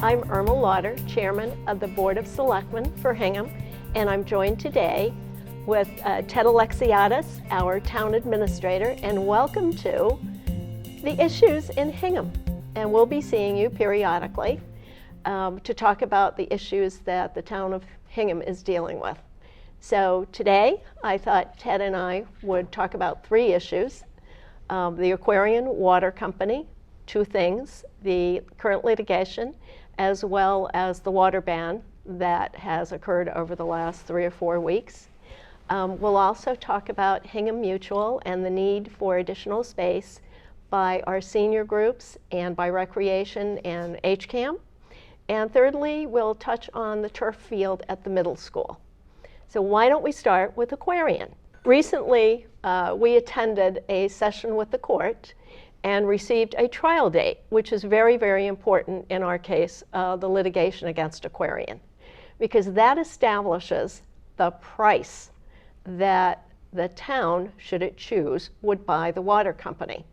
I'm Irma Lauder, Chairman of the Board of Selectmen for Hingham, and I'm joined today with Ted Alexiades, our Town Administrator, and welcome to the issues in Hingham. And we'll be seeing you periodically to talk about the issues that the town of Hingham is dealing with. So today, I thought Ted and I would talk about three issues. The Aquarian Water Company, two things, the current litigation, as well as the water ban that has occurred over the last 3 or 4 weeks. We'll also talk about Hingham Mutual and the need for additional space by our senior groups and by recreation and HCAM. And thirdly, we'll touch on the turf field at the middle school. So why don't we start with Aquarian? Recently, we attended a session with the court and received a trial date, which is very, very important in our case, the litigation against Aquarian, because that establishes the price that the town, should it choose, would buy the water company.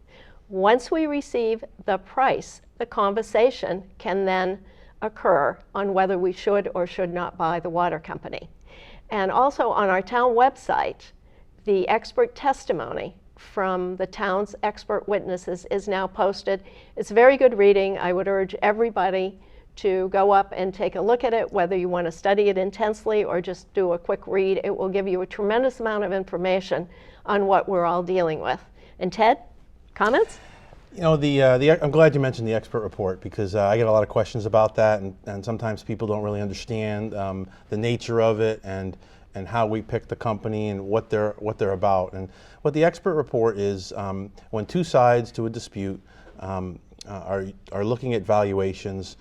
Once we receive the price, the conversation can then occur on whether we should or should not buy the water company. And also on our town website, the expert testimony from the town's expert witnesses is now posted. It's very good reading. I would urge everybody to go up and take a look at it, whether you want to study it intensely or just do a quick read. It will give you a tremendous amount of information on what we're all dealing with. And Ted, comments? You know, I'm glad you mentioned the expert report, because I get a lot of questions about that, and sometimes people don't really understand the nature of it and how we pick the company and what they're about. And what the expert report is, when two sides to a dispute are looking at valuations,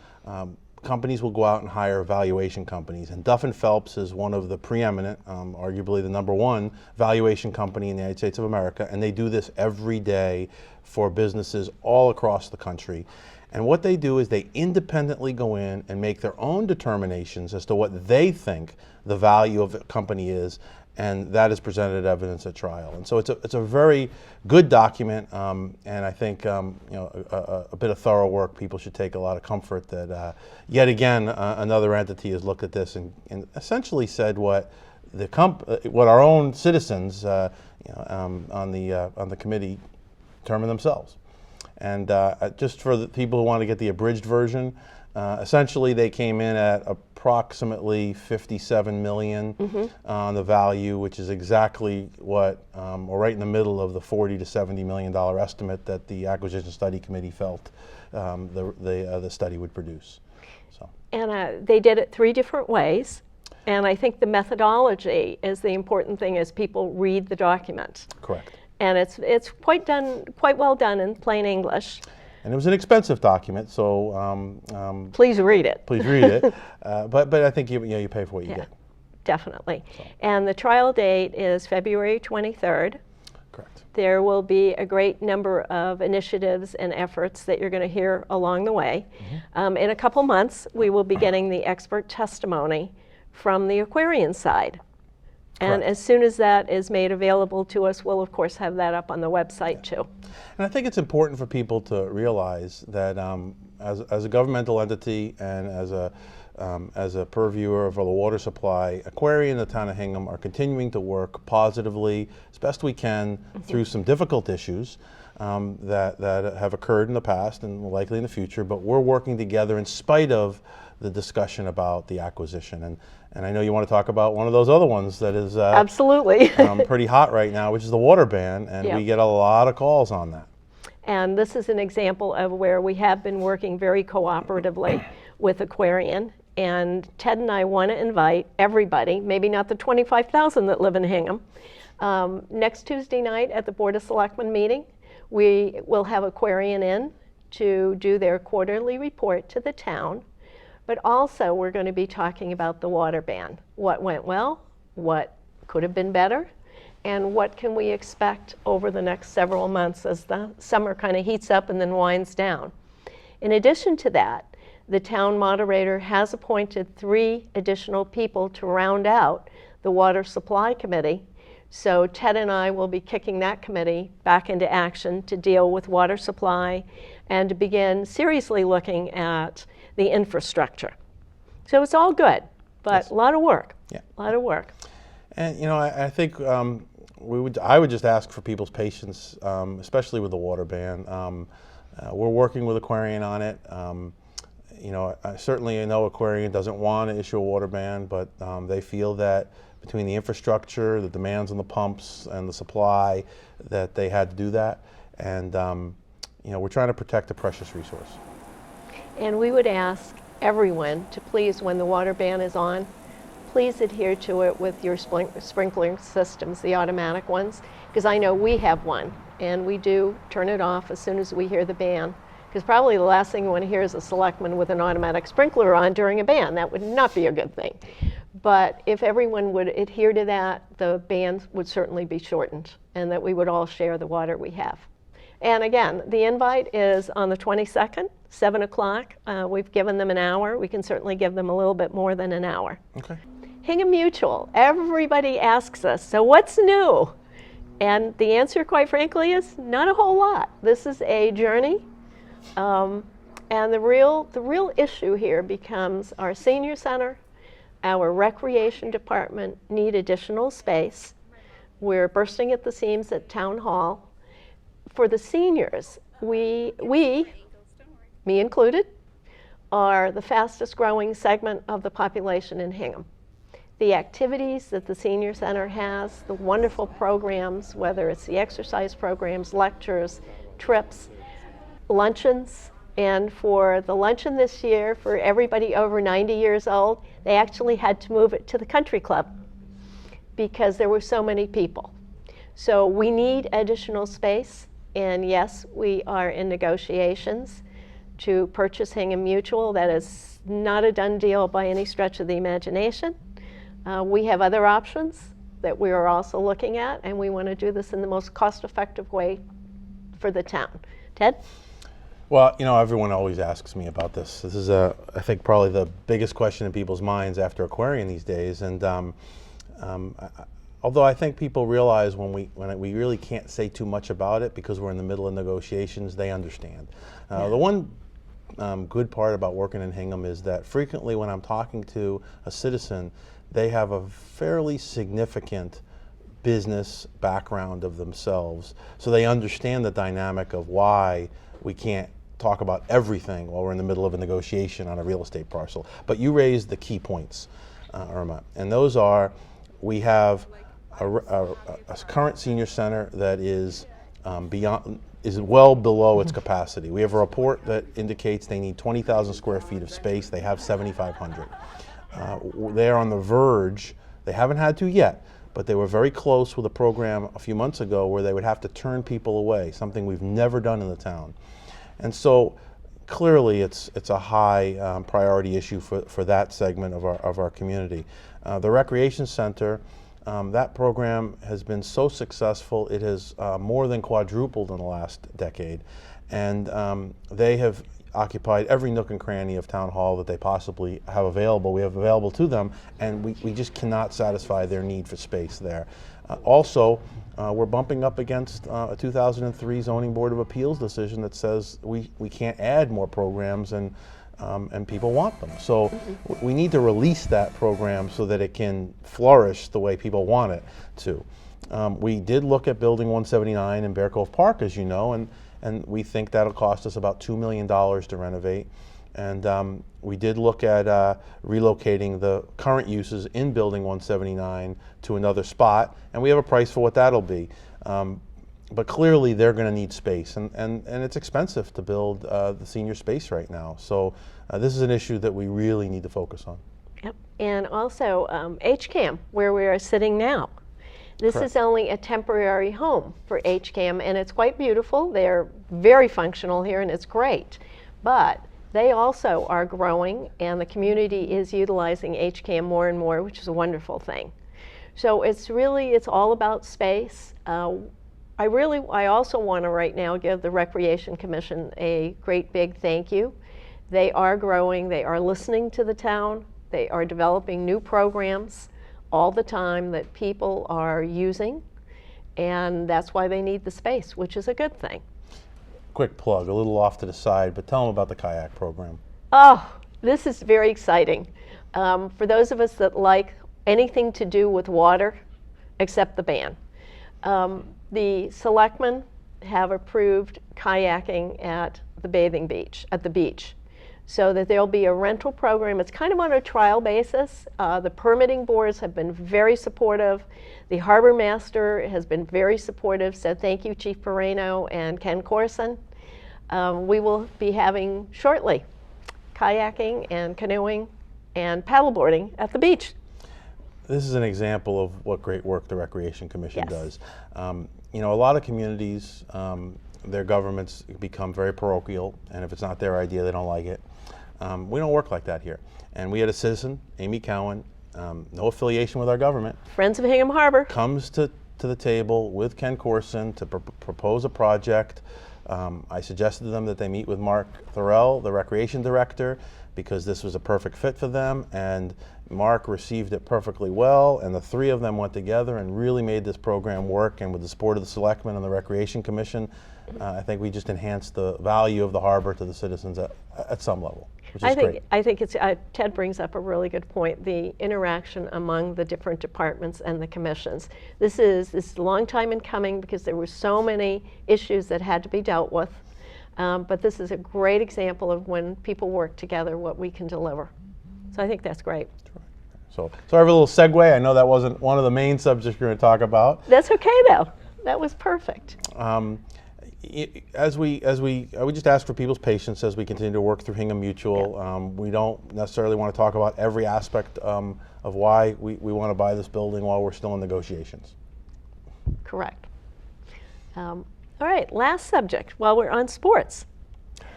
companies will go out and hire valuation companies. And Duff & Phelps is one of the preeminent, arguably the #1 valuation company in the United States of America, and they do this every day for businesses all across the country. And what they do is they independently go in and make their own determinations as to what they think the value of the company is, and that is presented as evidence at trial. And so it's a very good document, and I think you know, a bit of thorough work. People should take a lot of comfort that yet again another entity has looked at this and essentially said what our own citizens you know, on the committee determine themselves. And just for the people who want to get the abridged version, essentially they came in at approximately $57 million on the value, which is exactly what, or right in the middle of the $40 to $70 million estimate that the Acquisition Study Committee felt the study would produce. So. And they did it 3 different ways. And I think the methodology is the important thing as people read the document. Correct. And it's quite well done in plain English. And it was an expensive document, so please read it. Please read it. But I think you pay for what you get. Definitely. So. And the trial date is February 23rd. Correct. There will be a great number of initiatives and efforts that you're going to hear along the way. In a couple months, we will be getting the expert testimony from the Aquarian side. And as soon as that is made available to us, we'll of course have that up on the website too. And I think it's important for people to realize that as a governmental entity and as a purveyor of the water supply, Aquarian and the town of Hingham are continuing to work positively as best we can through some difficult issues that have occurred in the past and will likely in the future, but we're working together in spite of the discussion about the acquisition. And I know you want to talk about one of those other ones that is absolutely pretty hot right now, which is the water ban, and we get a lot of calls on that. And this is an example of where we have been working very cooperatively with Aquarian. And Ted and I want to invite everybody, maybe not the 25,000 that live in Hingham, next Tuesday night at the Board of Selectmen meeting, we will have Aquarian in to do their quarterly report to the town. But also we're going to be talking about the water ban. What went well, what could have been better, and what can we expect over the next several months as the summer kind of heats up and then winds down. In addition to that, the town moderator has appointed 3 additional people to round out the Water Supply Committee So Ted and I will be kicking that committee back into action to deal with water supply and to begin seriously looking at the infrastructure. So it's all good, but Yes. a lot of work. Yeah. A lot of work. And I think I would just ask for people's patience, especially with the water ban. We're working with Aquarian on it. I certainly know Aquarian doesn't want to issue a water ban, but they feel that between the infrastructure, the demands on the pumps, and the supply, that they had to do that. And we're trying to protect a precious resource. And we would ask everyone to please, when the water ban is on, please adhere to it with your sprinkler systems, the automatic ones, because I know we have one, and we do turn it off as soon as we hear the ban, because probably the last thing you want to hear is a selectman with an automatic sprinkler on during a ban. That would not be a good thing. But if everyone would adhere to that, the ban would certainly be shortened, and that we would all share the water we have. And again, the invite is on the 22nd, 7 o'clock. We've given them an hour. We can certainly give them a little bit more than an hour. Okay. Hingham Mutual, everybody asks us, so what's new? And the answer, quite frankly, is not a whole lot. This is a journey. And the real issue here becomes our senior center, our recreation department need additional space. We're bursting at the seams at Town Hall. For the seniors, we, me included, are the fastest growing segment of the population in Hingham. The activities that the senior center has, the wonderful programs, whether it's the exercise programs, lectures, trips, luncheons, and for the luncheon this year, for everybody over 90 years old, they actually had to move it to the country club because there were so many people. So we need additional space, and yes, we are in negotiations to purchase Hingham Mutual. That is not a done deal by any stretch of the imagination. We have other options that we are also looking at, and we want to do this in the most cost-effective way for the town. Ted? Well, everyone always asks me about this. This is, I think, probably the biggest question in people's minds after Aquarian these days. And although I think people realize when we really can't say too much about it because we're in the middle of negotiations, they understand. The one good part about working in Hingham is that frequently when I'm talking to a citizen, they have a fairly significant business background of themselves, so they understand the dynamic of why we can't talk about everything while we're in the middle of a negotiation on a real estate parcel. But you raised the key points, Irma, and those are, we have a current senior center that is well below its capacity. We have a report that indicates they need 20,000 square feet of space. They have 7,500. They're on the verge. They haven't had to yet, but they were very close with a program a few months ago where they would have to turn people away, something we've never done in the town. And so clearly it's a high priority issue for that segment of our community. The recreation center, that program has been so successful, it has more than quadrupled in the last decade. And they have occupied every nook and cranny of Town Hall that they possibly have available. We have available to them, and we just cannot satisfy their need for space there. Also, we're bumping up against a 2003 Zoning Board of Appeals decision that says we can't add more programs, and people want them. So we need to release that program so that it can flourish the way people want it to. We did look at Building 179 in Bear Cove Park, as you know, and we think that'll cost us about $2 million to renovate. And we did look at relocating the current uses in Building 179 to another spot, and we have a price for what that'll be. But clearly they're going to need space, and it's expensive to build the senior space right now. So this is an issue that we really need to focus on. Yep. And also HCAM, where we are sitting now. This Correct. is only a temporary home for HCAM, and it's quite beautiful. They're very functional here, and it's great. But they also are growing, and the community is utilizing HCAM more and more, which is a wonderful thing. So it's all about space. I also want to right now give the Recreation Commission a great big thank you. They are growing, they are listening to the town, they are developing new programs all the time that people are using, and that's why they need the space, which is a good thing. Quick plug, a little off to the side, but tell them about the kayak program. Oh, this is very exciting. For those of us that like anything to do with water, except the band. The selectmen have approved kayaking at the beach, so that there'll be a rental program. It's kind of on a trial basis. The permitting boards have been very supportive. The harbor master has been very supportive, so thank you, Chief Perrano and Ken Corson. We will be having shortly kayaking and canoeing and paddleboarding at the beach. This is an example of what great work the Recreation Commission Yes. does. You know, a lot of communities, their governments become very parochial, and if it's not their idea, they don't like it. We don't work like that here. And we had a citizen, Amy Cowan, no affiliation with our government, Friends of Hingham Harbor. comes to the table with Ken Corson to propose a project. I suggested to them that they meet with Mark Thorell, the recreation director, because this was a perfect fit for them, and Mark received it perfectly well, and the three of them went together and really made this program work, and with the support of the selectmen and the Recreation Commission, I think we just enhanced the value of the harbor to the citizens at some level, which is great. I think it's, Ted brings up a really good point, the interaction among the different departments and the commissions. This is a long time in coming because there were so many issues that had to be dealt with. But this is a great example of when people work together, what we can deliver. So I think that's great. So sorry for a little segue. I know that wasn't one of the main subjects you're going to talk about. That's okay though. That was perfect. We just ask for people's patience as we continue to work through Hingham Mutual. We don't necessarily want to talk about every aspect of why we want to buy this building while we're still in negotiations. Correct. All right, last subject while we're on sports.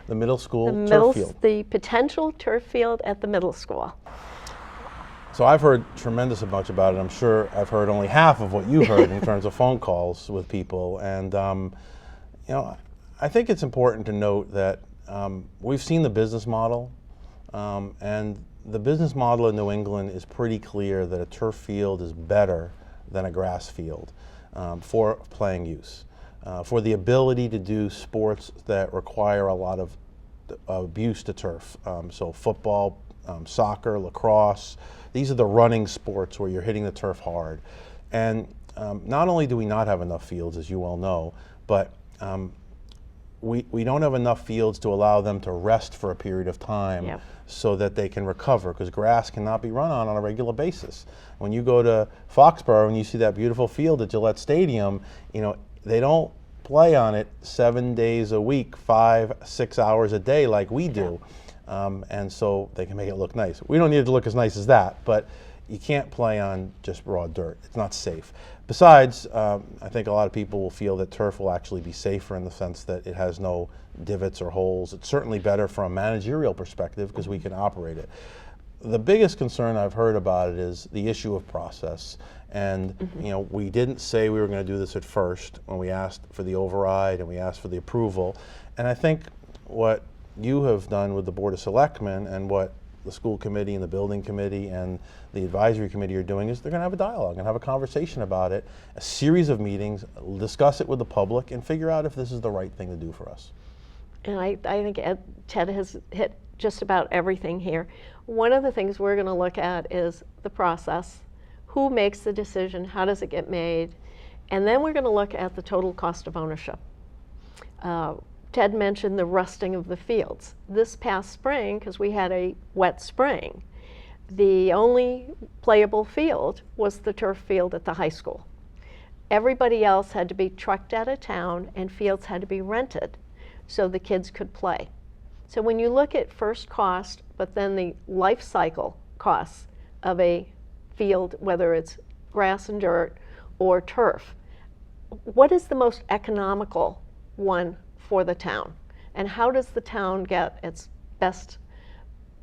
The middle school turf field. The potential turf field at the middle school. So I've heard tremendous amounts about it. I'm sure I've heard only half of what you've heard in terms of phone calls with people. And you know, I think it's important to note that we've seen the business model, and the business model in New England is pretty clear that a turf field is better than a grass field for playing use, for the ability to do sports that require a lot of abuse to turf. So football, soccer, lacrosse, these are the running sports where you're hitting the turf hard. And not only do we not have enough fields, as you well know, but we don't have enough fields to allow them to rest for a period of time so that they can recover, because grass cannot be run on a regular basis. When you go to Foxborough and you see that beautiful field at Gillette Stadium, you know, they don't play on it 7 days a week, 5-6 hours a day like we do. And so they can make it look nice. We don't need it to look as nice as that, but you can't play on just raw dirt. It's not safe. Besides, I think a lot of people will feel that turf will actually be safer in the sense that it has no divots or holes. It's certainly better from a managerial perspective because we can operate it. The biggest concern I've heard about it is the issue of process. And you know, we didn't say we were going to do this at first when we asked for the override and we asked for the approval. And I think what you have done with the Board of Selectmen and what the school committee and the building committee and the advisory committee are doing is they're going to have a dialogue and have a conversation about it, a series of meetings, discuss it with the public, and figure out if this is the right thing to do for us. And I think Ted has hit just about everything here. One of the things we're going to look at is the process. Who makes the decision? How does it get made? And then we're going to look at the total cost of ownership. Ted mentioned the rusting of the fields. This past spring, because we had a wet spring, the only playable field was the turf field at the high school. Everybody else had to be trucked out of town and fields had to be rented so the kids could play. So when you look at first cost, but then the life cycle costs of a field, whether it's grass and dirt or turf, what is the most economical one for the town? And how does the town get its best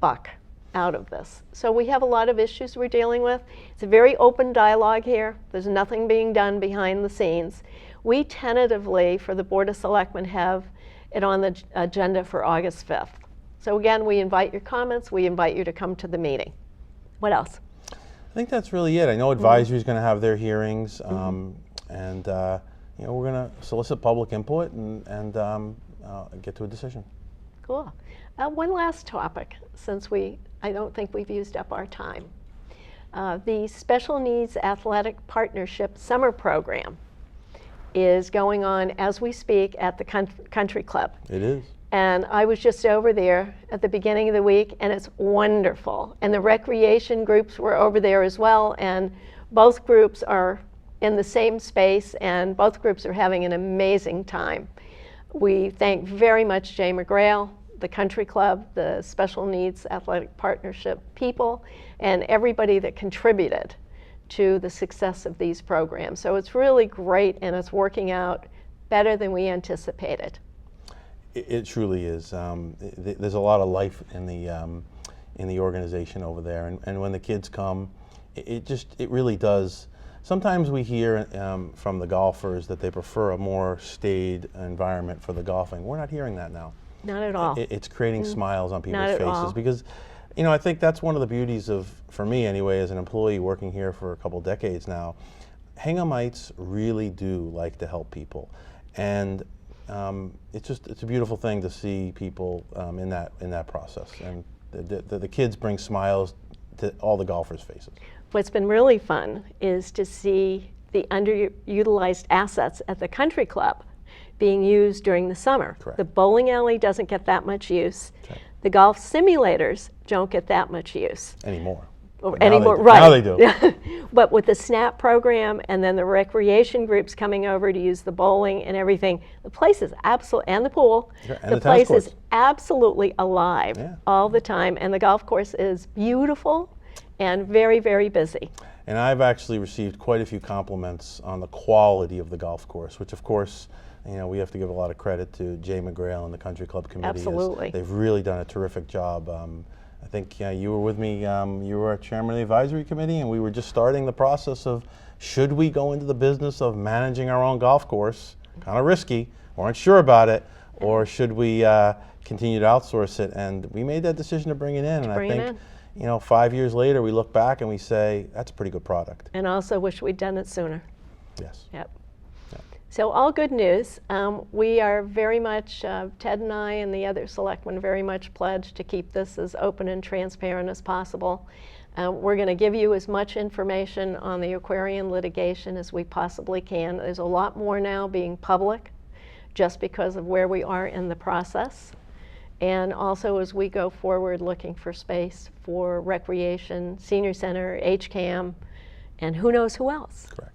buck out of this? So we have a lot of issues we're dealing with. It's a very open dialogue here. There's nothing being done behind the scenes. We tentatively, for the Board of Selectmen, have it on the agenda for August 5th. So again, we invite your comments. We invite you to come to the meeting. What else? think that's really it. I know advisory is going to have their hearings, and we're going to solicit public input and get to a decision. Cool. One last topic, since I don't think we've used up our time. The Special Needs Athletic Partnership Summer Program is going on as we speak at the Country Club. It is. And I was just over there at the beginning of the week, and it's wonderful. And the recreation groups were over there as well, and both groups are in the same space, and both groups are having an amazing time. We thank very much Jay McGrail, the Country Club, the Special Needs Athletic Partnership people, and everybody that contributed to the success of these programs. So it's really great, and it's working out better than we anticipated. It truly is. There's a lot of life in the organization over there, and when the kids come, it really does. Sometimes we hear from the golfers that they prefer a more staid environment for the golfing. We're not hearing that now. Not at all. It's creating smiles on people's faces all. because, I think that's one of the beauties of, for me anyway, as an employee working here for a couple decades now, Hinghamites really do like to help people, and it's a beautiful thing to see people in that process, and the kids bring smiles to all the golfers' faces. What's been really fun is to see the underutilized assets at the Country Club being used during the summer. Correct. The bowling alley doesn't get that much use. Okay. The golf simulators don't get that much use. Anymore. Right. Now they do. But with the SNAP program and then the recreation groups coming over to use the bowling and everything, the place is absolutely, and the pool, And the place tennis is courts. absolutely alive Yeah. all the time. And the golf course is beautiful and very, very busy. And I've actually received quite a few compliments on the quality of the golf course, which of course, we have to give a lot of credit to Jay McGrail and the Country Club Committee. Absolutely. They've really done a terrific job. I think you were with me, you were chairman of the advisory committee, and we were just starting the process of, should we go into the business of managing our own golf course? Kind of risky, weren't sure about it, or should we continue to outsource it? And we made that decision to bring it in, and I think, 5 years later, we look back and we say, that's a pretty good product. And also wish we'd done it sooner. Yes. Yep. So all good news. We are very much, Ted and I and the other selectmen very much pledged to keep this as open and transparent as possible. We're going to give you as much information on the Aquarian litigation as we possibly can. There's a lot more now being public just because of where we are in the process. And also as we go forward looking for space for recreation, senior center, HCAM, and who knows who else. Correct.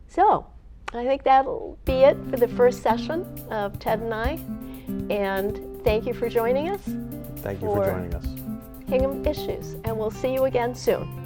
So I think that'll be it for the first session of Ted and I. And thank you for joining us. Thank you for joining us. Hingham Issues, and we'll see you again soon.